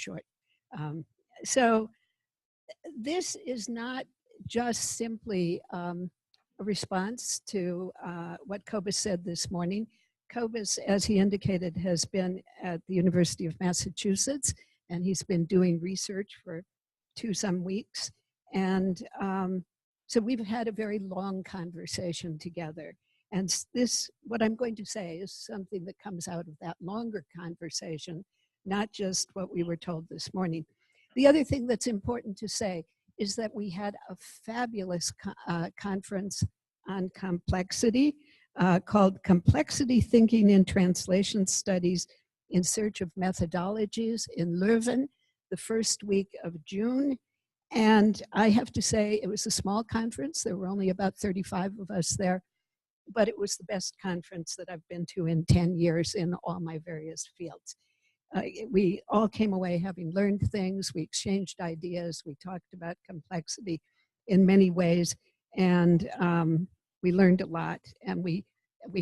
short. So this is not just simply a response to what Cobus said this morning. Cobus, as he indicated, has been at the University of Massachusetts, and he's been doing research for some weeks. And so we've had a very long conversation together. And this, what I'm going to say, is something that comes out of that longer conversation, not just what we were told this morning. The other thing that's important to say is that we had a fabulous conference on complexity called Complexity Thinking in Translation Studies in Search of Methodologies in Leuven, the first week of June. And I have to say, it was a small conference. There were only about 35 of us there, but it was the best conference that I've been to in 10 years in all my various fields. We all came away having learned things. We exchanged ideas. We talked about complexity in many ways, and we learned a lot. And we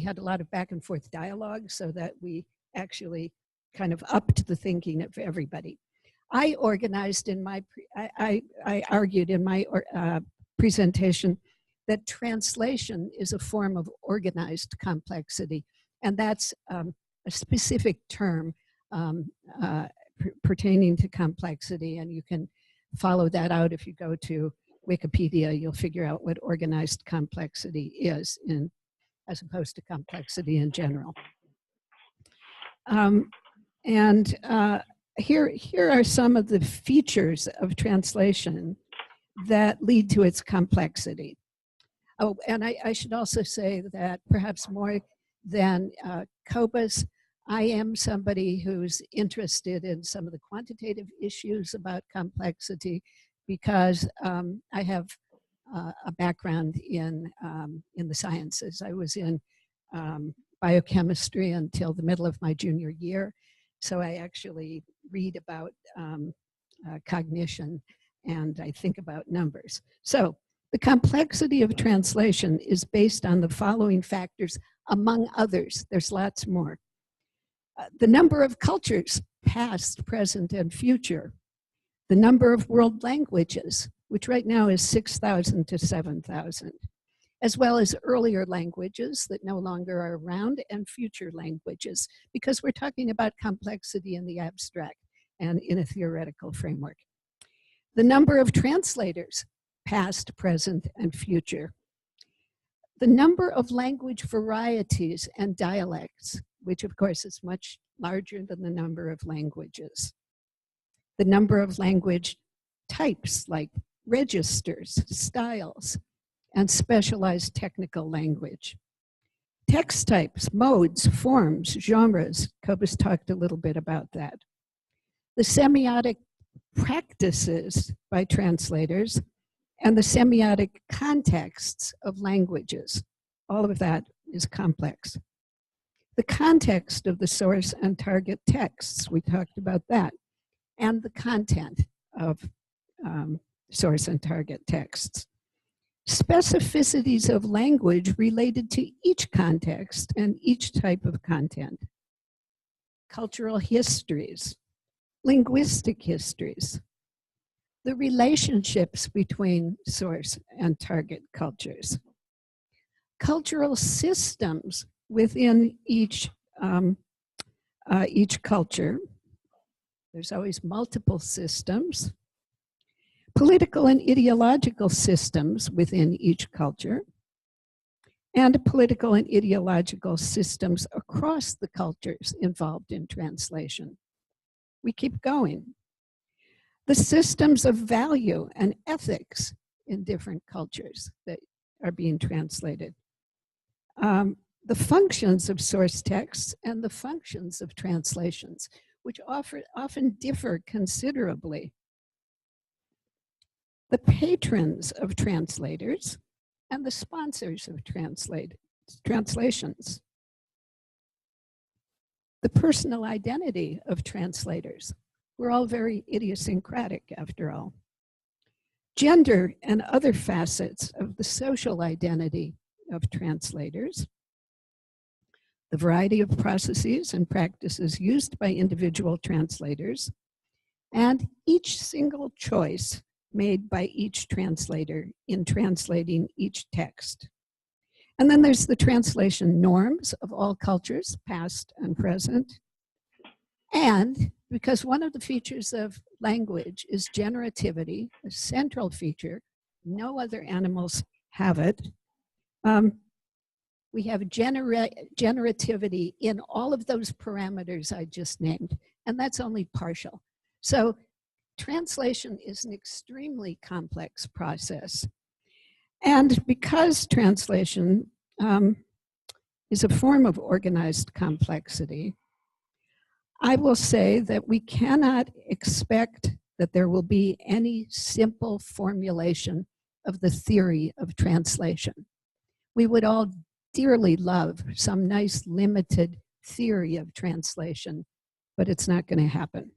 had a lot of back and forth dialogue so that we actually kind of upped the thinking of everybody. I organized in my, I argued in my presentation that translation is a form of organized complexity, and that's a specific term pertaining to complexity, and you can follow that out if you go to Wikipedia. You'll figure out what organized complexity is as opposed to complexity in general. Here are some of the features of translation that lead to its complexity. Oh, and I should also say that perhaps more than Cobus, I am somebody who's interested in some of the quantitative issues about complexity because I have a background in the sciences. I was in biochemistry until the middle of my junior year. So I actually read about cognition and I think about numbers. So the complexity of translation is based on the following factors, among others. There's lots more. The number of cultures, past, present, and future. The number of world languages, which right now is 6,000 to 7,000, as well as earlier languages that no longer are around and future languages, because we're talking about complexity in the abstract and in a theoretical framework. The number of translators, past, present, and future. The number of language varieties and dialects, which of course is much larger than the number of languages. The number of language types like registers, styles, and specialized technical language. Text types, modes, forms, genres. Cobus talked a little bit about that. The semiotic practices by translators and the semiotic contexts of languages. All of that is complex. The context of the source and target texts, we talked about that, and the content of source and target texts. Specificities of language related to each context and each type of content. Cultural histories, linguistic histories, the relationships between source and target cultures, cultural systems within each culture. There's always multiple systems. Political and ideological systems within each culture, and political and ideological systems across the cultures involved in translation. We keep going. The systems of value and ethics in different cultures that are being translated. The functions of source texts and the functions of translations, which often differ considerably. The patrons of translators and the sponsors of translations. The personal identity of translators. We're all very idiosyncratic after all. Gender and other facets of the social identity of translators. The variety of processes and practices used by individual translators. and each single choice made by each translator in translating each text. And then there's the translation norms of all cultures, past and present. And because one of the features of language is generativity, a central feature, no other animals have it. We have generativity in all of those parameters I just named, and that's only partial. So translation is an extremely complex process. And because translation is a form of organized complexity, I will say that we cannot expect that there will be any simple formulation of the theory of translation. We would all dearly love some nice limited theory of translation, but it's not going to happen.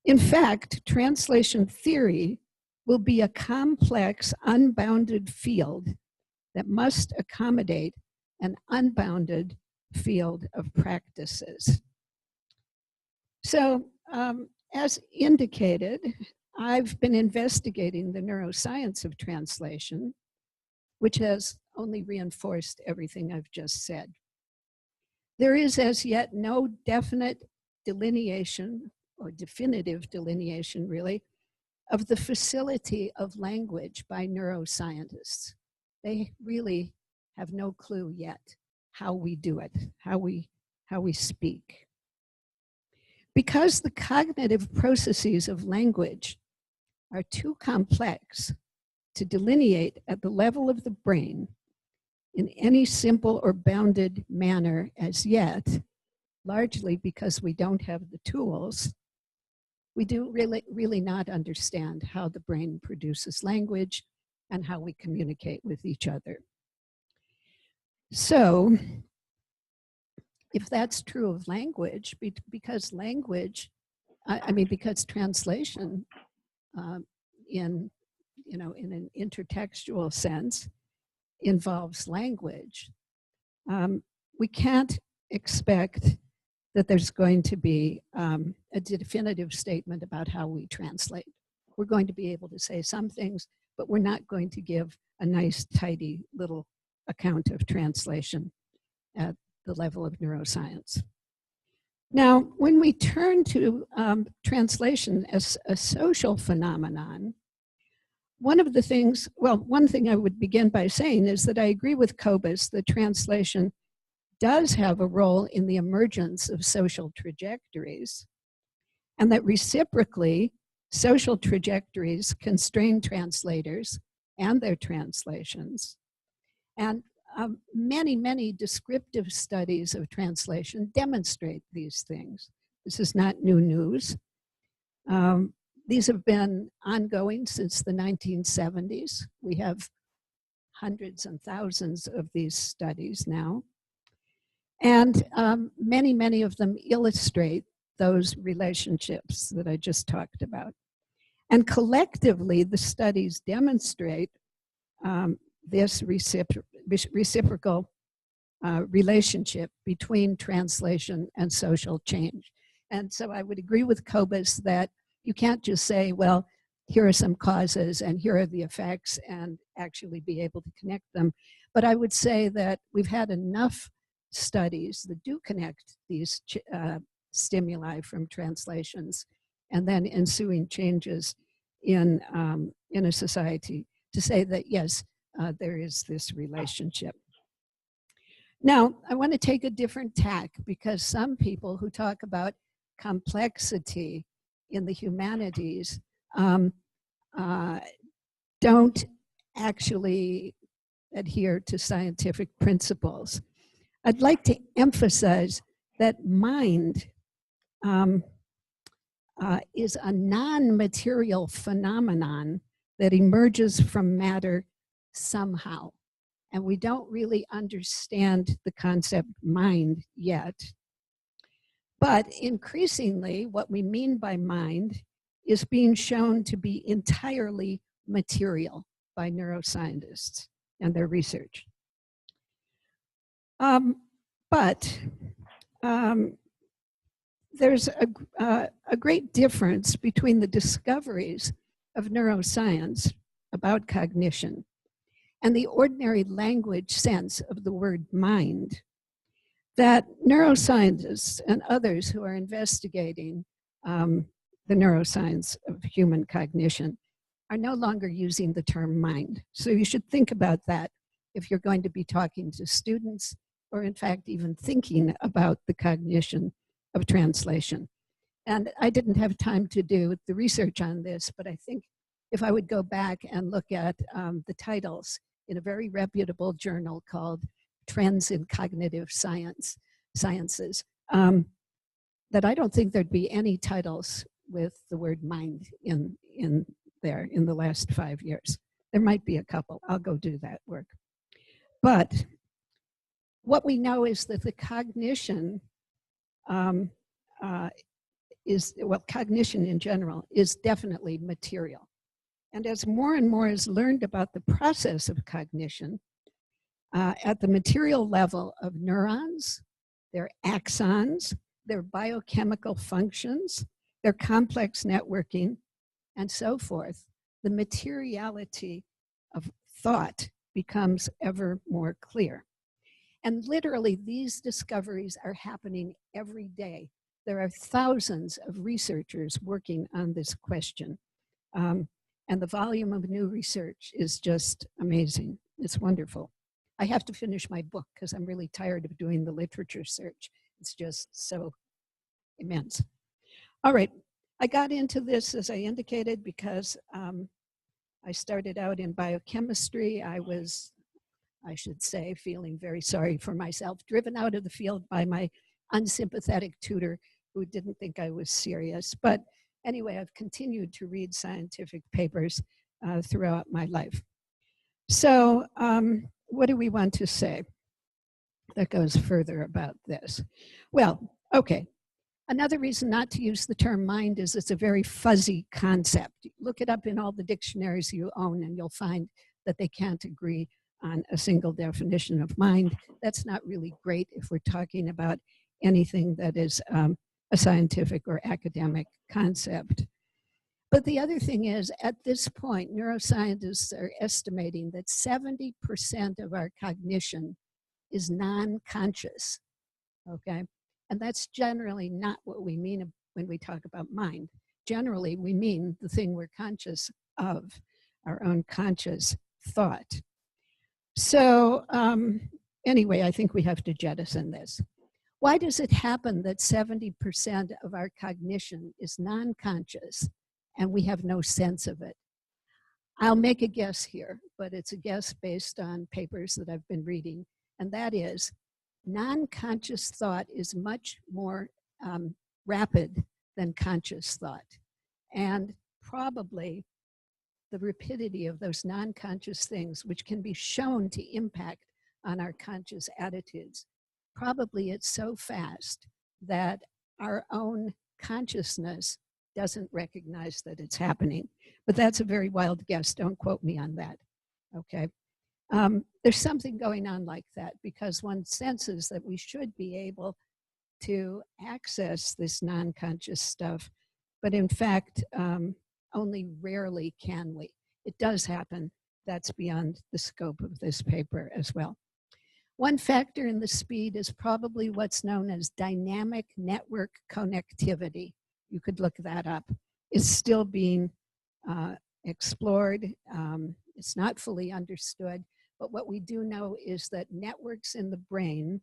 In fact, translation theory will be a complex, unbounded field that must accommodate an unbounded field of practices. So, as indicated, I've been investigating the neuroscience of translation, which has only reinforced everything I've just said. There is as yet no definite delineation, or definitive delineation really, of the facility of language by neuroscientists. They really have no clue yet how we do it, how we speak. Because the cognitive processes of language are too complex to delineate at the level of the brain in any simple or bounded manner as yet, largely because we don't have the tools, we do really not understand how the brain produces language and how we communicate with each other. So, if that's true of language, because language, because translation in an intertextual sense involves language, we can't expect that there's going to be a definitive statement about how we translate. We're going to be able to say some things, but we're not going to give a nice, tidy little account of translation at the level of neuroscience. Now, when we turn to translation as a social phenomenon, one thing I would begin by saying is that I agree with Cobus that translation does have a role in the emergence of social trajectories, and that reciprocally, social trajectories constrain translators and their translations. And many descriptive studies of translation demonstrate these things. This is not new news. These have been ongoing since the 1970s. We have hundreds and thousands of these studies now. And many of them illustrate those relationships that I just talked about. And collectively, the studies demonstrate this reciprocal relationship between translation and social change. And so I would agree with Cobus that you can't just say, well, here are some causes and here are the effects and actually be able to connect them. But I would say that we've had enough studies that do connect these stimuli from translations and then ensuing changes in a society to say that, yes, there is this relationship. Now, I want to take a different tack because some people who talk about complexity in the humanities don't actually adhere to scientific principles. I'd like to emphasize that mind is a non-material phenomenon that emerges from matter somehow. And we don't really understand the concept mind yet. But increasingly, what we mean by mind is being shown to be entirely material by neuroscientists and their research. But there's a great difference between the discoveries of neuroscience about cognition and the ordinary language sense of the word mind, that neuroscientists and others who are investigating the neuroscience of human cognition are no longer using the term mind. So you should think about that if you're going to be talking to students, or in fact, even thinking about the cognition of translation. And I didn't have time to do the research on this, but I think if I would go back and look at the titles in a very reputable journal called Trends in Cognitive Sciences, that I don't think there'd be any titles with the word mind in there in the last 5 years. There might be a couple. I'll go do that work. But what we know is that the cognition cognition in general is definitely material. And as more and more is learned about the process of cognition, at the material level of neurons, their axons, their biochemical functions, their complex networking, and so forth, the materiality of thought becomes ever more clear. And literally, these discoveries are happening every day. There are thousands of researchers working on this question. And the volume of new research is just amazing. It's wonderful. I have to finish my book because I'm really tired of doing the literature search. It's just so immense. All right, I got into this, as I indicated, because I started out in biochemistry. I was, I should say, feeling very sorry for myself, driven out of the field by my unsympathetic tutor who didn't think I was serious. But anyway, I've continued to read scientific papers throughout my life. So what do we want to say that goes further about this? Well, okay. Another reason not to use the term mind is it's a very fuzzy concept. Look it up in all the dictionaries you own and you'll find that they can't agree on a single definition of mind. That's not really great if we're talking about anything that is a scientific or academic concept. But the other thing is, at this point, neuroscientists are estimating that 70% of our cognition is non-conscious, okay? And that's generally not what we mean when we talk about mind. Generally, we mean the thing we're conscious of, our own conscious thought. So anyway, I think we have to jettison this. Why does it happen that 70% of our cognition is non-conscious and we have no sense of it? I'll make a guess here, but it's a guess based on papers that I've been reading, and that is non-conscious thought is much more rapid than conscious thought. And probably the rapidity of those non-conscious things, which can be shown to impact on our conscious attitudes, probably it's so fast that our own consciousness doesn't recognize that it's happening. But that's a very wild guess. Don't quote me on that, okay? There's something going on like that because one senses that we should be able to access this non-conscious stuff, but in fact, only rarely can we. It does happen. That's beyond the scope of this paper as well. One factor in the speed is probably what's known as dynamic network connectivity. You could look that up. It's still being explored. It's not fully understood, but what we do know is that networks in the brain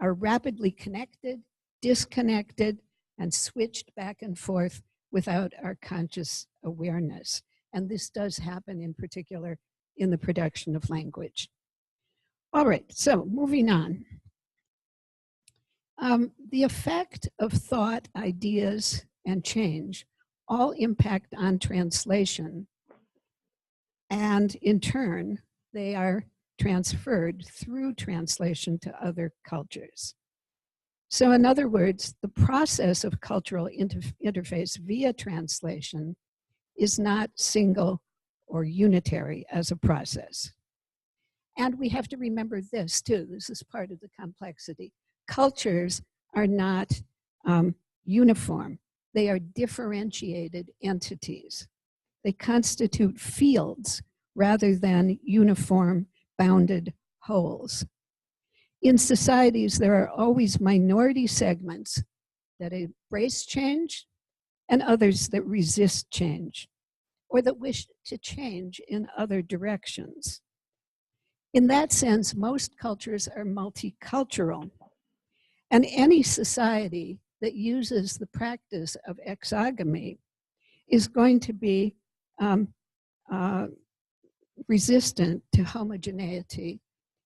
are rapidly connected, disconnected, and switched back and forth without our conscious awareness. And this does happen in particular in the production of language. All right, so moving on. The effect of thought, ideas, and change all impact on translation, and in turn, they are transferred through translation to other cultures. So in other words, the process of cultural interface via translation is not single or unitary as a process. And we have to remember this too. This is part of the complexity. Cultures are not uniform. They are differentiated entities. They constitute fields rather than uniform bounded wholes. In societies, there are always minority segments that embrace change and others that resist change or that wish to change in other directions. In that sense, most cultures are multicultural, and any society that uses the practice of exogamy is going to be resistant to homogeneity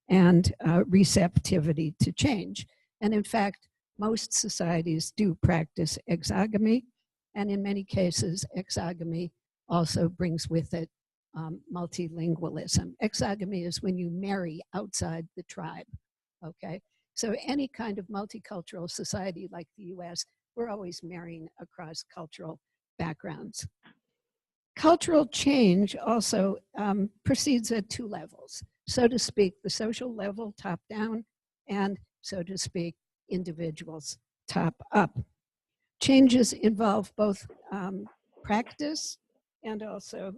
and receptivity to change. And in fact, most societies do practice exogamy, and in many cases, exogamy also brings with it multilingualism. Exogamy is when you marry outside the tribe, okay? So any kind of multicultural society like the US, we're always marrying across cultural backgrounds. Cultural change also proceeds at two levels, so to speak, the social level, top down, and so to speak, individuals, top up. Changes involve both practice and also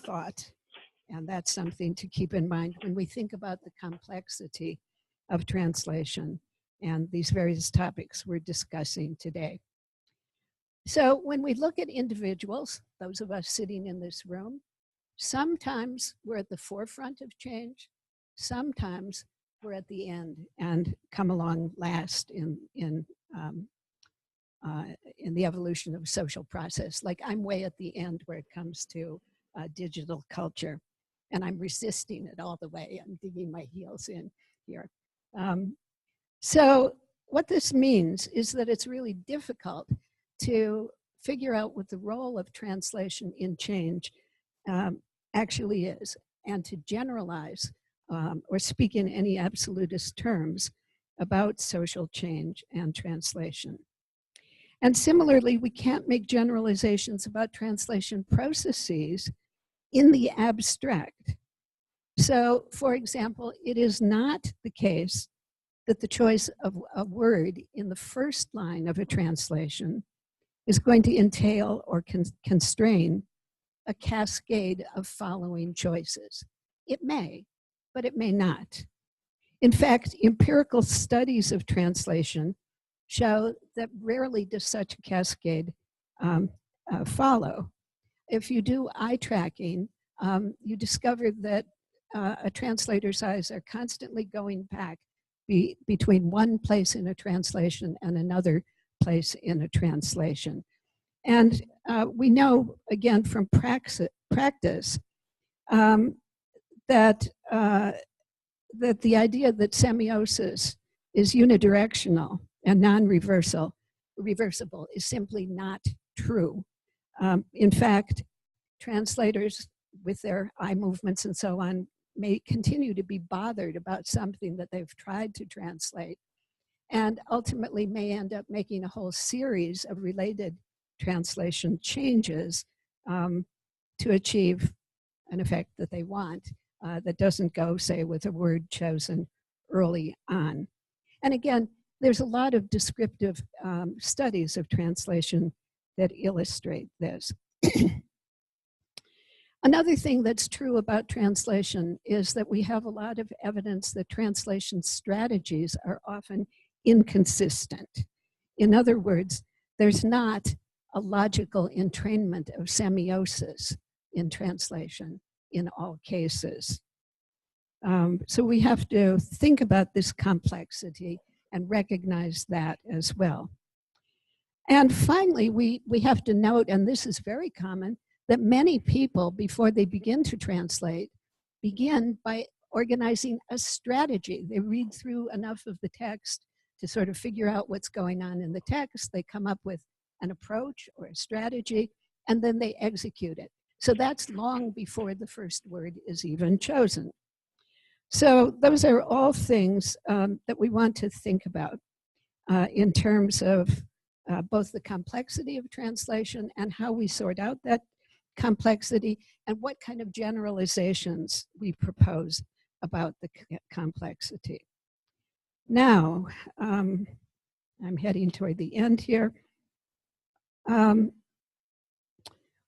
thought. And that's something to keep in mind when we think about the complexity of translation and these various topics we're discussing today. So when we look at individuals, those of us sitting in this room, sometimes we're at the forefront of change, sometimes we're at the end and come along last in the evolution of social process. Like I'm way at the end where it comes to digital culture, and I'm resisting it all the way. I'm digging my heels in here. So what this means is that it's really difficult to figure out what the role of translation in change actually is, and to generalize or speak in any absolutist terms about social change and translation. And similarly, we can't make generalizations about translation processes in the abstract. So, for example, it is not the case that the choice of a word in the first line of a translation is going to entail or constrain a cascade of following choices. It may, but it may not. In fact, empirical studies of translation show that rarely does such a cascade follow. If you do eye tracking, you discover that a translator's eyes are constantly going back between one place in a translation and another place in a translation. And we know, again, from practice that the idea that semiosis is unidirectional and non-reversible is simply not true. In fact, translators with their eye movements and so on may continue to be bothered about something that they've tried to translate, and ultimately may end up making a whole series of related translation changes to achieve an effect that they want that doesn't go, say, with a word chosen early on. And again, there's a lot of descriptive studies of translation that illustrate this. Another thing that's true about translation is that we have a lot of evidence that translation strategies are often inconsistent. In other words, there's not a logical entrainment of semiosis in translation in all cases. So we have to think about this complexity and recognize that as well. And finally, we have to note, and this is very common, that many people, before they begin to translate, begin by organizing a strategy. They read through enough of the text to sort of figure out what's going on in the text. They come up with an approach or a strategy, and then they execute it. So that's long before the first word is even chosen. So those are all things that we want to think about in terms of both the complexity of translation and how we sort out that complexity and what kind of generalizations we propose about the complexity. Now, I'm heading toward the end here.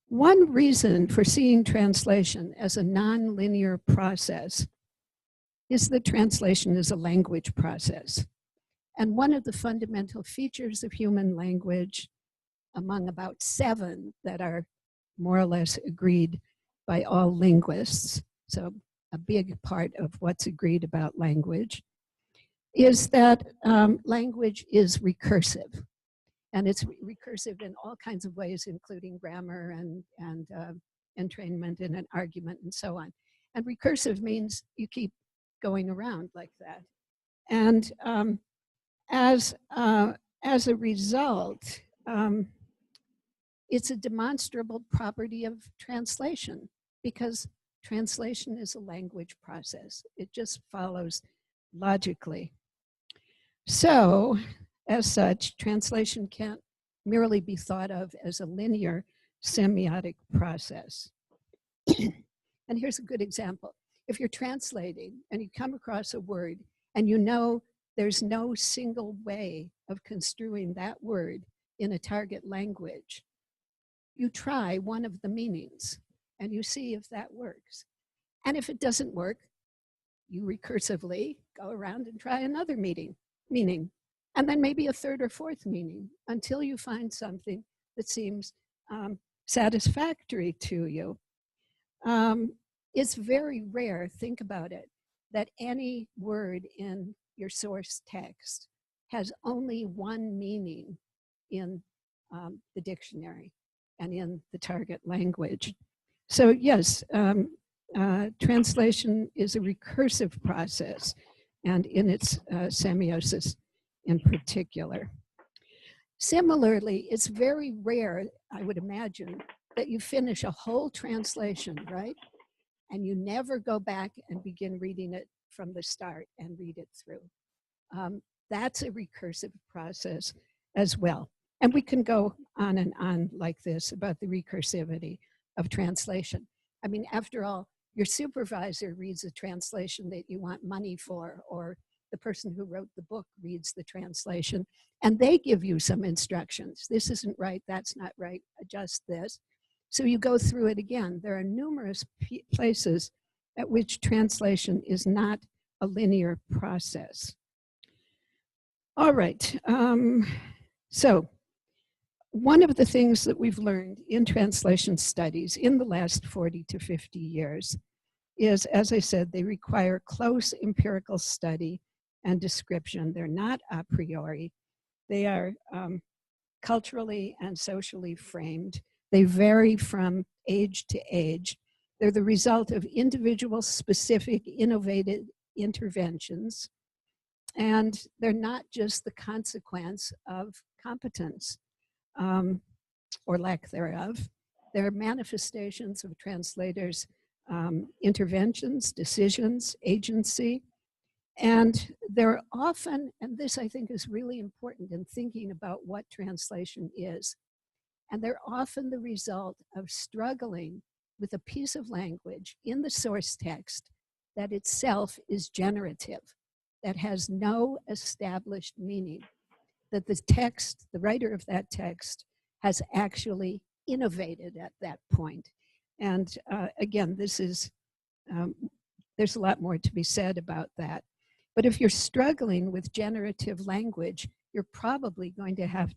One reason for seeing translation as a nonlinear process is that translation is a language process. And one of the fundamental features of human language, among about 7 that are more or less agreed by all linguists, so a big part of what's agreed about language, is that language is recursive. And it's recursive in all kinds of ways, including grammar and entrainment in an argument and so on. And recursive means you keep going around like that. And as a result, it's a demonstrable property of translation, because translation is a language process. It just follows logically. So, as such, translation can't merely be thought of as a linear semiotic process. And here's a good example. If you're translating and you come across a word and you know there's no single way of construing that word in a target language, you try one of the meanings and you see if that works. And if it doesn't work, you recursively go around and try another meaning, and then maybe a third or fourth meaning, until you find something that seems satisfactory to you. It's very rare, think about it, that any word in your source text has only one meaning in the dictionary and in the target language. So yes, translation is a recursive process, and in its semiosis in particular. Similarly, it's very rare, I would imagine, that you finish a whole translation, right? And you never go back and begin reading it from the start and read it through. That's a recursive process as well. And we can go on and on like this about the recursivity of translation. I mean, after all, your supervisor reads a translation that you want money for, or the person who wrote the book reads the translation, and they give you some instructions. This isn't right, that's not right, adjust this. So you go through it again. There are numerous places at which translation is not a linear process. All right, so one of the things that we've learned in translation studies in the last 40 to 50 years is, as I said, they require close empirical study and description. They're not a priori. They are culturally and socially framed. They vary from age to age. They're the result of individual specific innovative interventions. And they're not just the consequence of competence or lack thereof. They're manifestations of translators' interventions, decisions, agency. And they're often, and this I think is really important in thinking about what translation is, and they're often the result of struggling with a piece of language in the source text that itself is generative, that has no established meaning, that the text, the writer of that text, has actually innovated at that point. And again, this is, there's a lot more to be said about that. But if you're struggling with generative language, you're probably going to have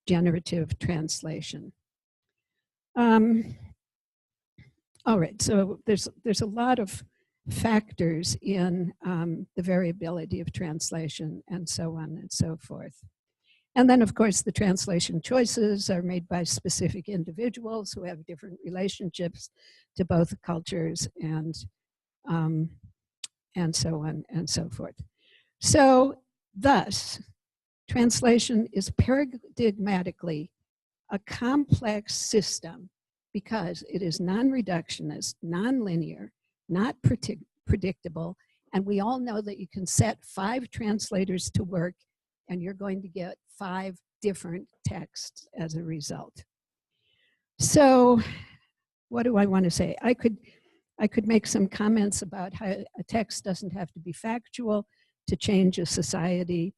generative translation. All right, so there's a lot of factors in the variability of translation and so on and so forth. And then, of course, the translation choices are made by specific individuals who have different relationships to both cultures and so on and so forth. So, thus, translation is paradigmatically a complex system because it is non-reductionist, non-linear, not predictable, and we all know that you can set 5 translators to work and you're going to get 5 different texts as a result. So what do I want to say? I could make some comments about how a text doesn't have to be factual to change a society.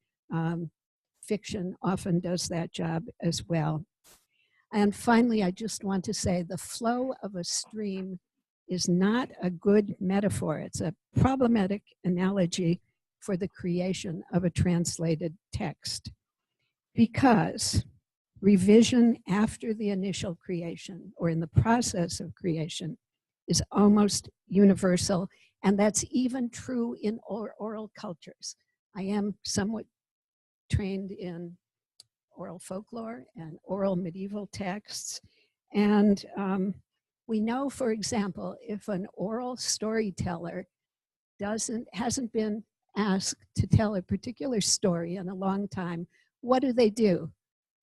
fiction often does that job as well. And finally, I just want to say the flow of a stream is not a good metaphor. It's a problematic analogy for the creation of a translated text, because revision after the initial creation or in the process of creation is almost universal, and that's even true in oral cultures. I am somewhat trained in oral folklore and oral medieval texts, and we know, for example, if an oral storyteller hasn't been asked to tell a particular story in a long time, what do?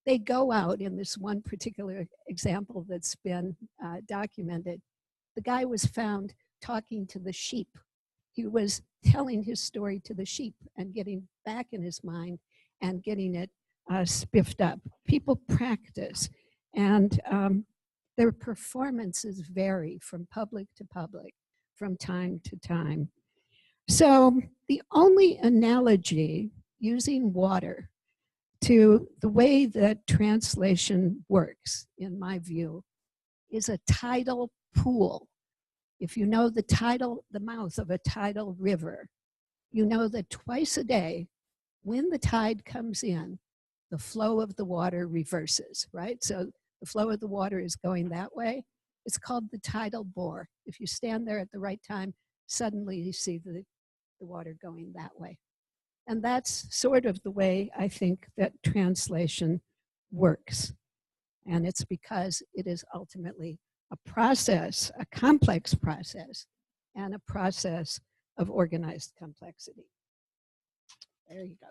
They go out. In this one particular example that's been documented, the guy was found talking to the sheep. He was telling his story to the sheep and getting back in his mind and getting it spiffed up. People practice, and their performances vary from public to public, from time to time. So the only analogy using water to the way that translation works, in my view, is a tidal pool. If you know the mouth of a tidal river, you know that twice a day, when the tide comes in, the flow of the water reverses, right? So the flow of the water is going that way. It's called the tidal bore. If you stand there at the right time, suddenly you see the water going that way. And that's sort of the way I think that translation works. And it's because it is ultimately a process, a complex process, and a process of organized complexity. There you go.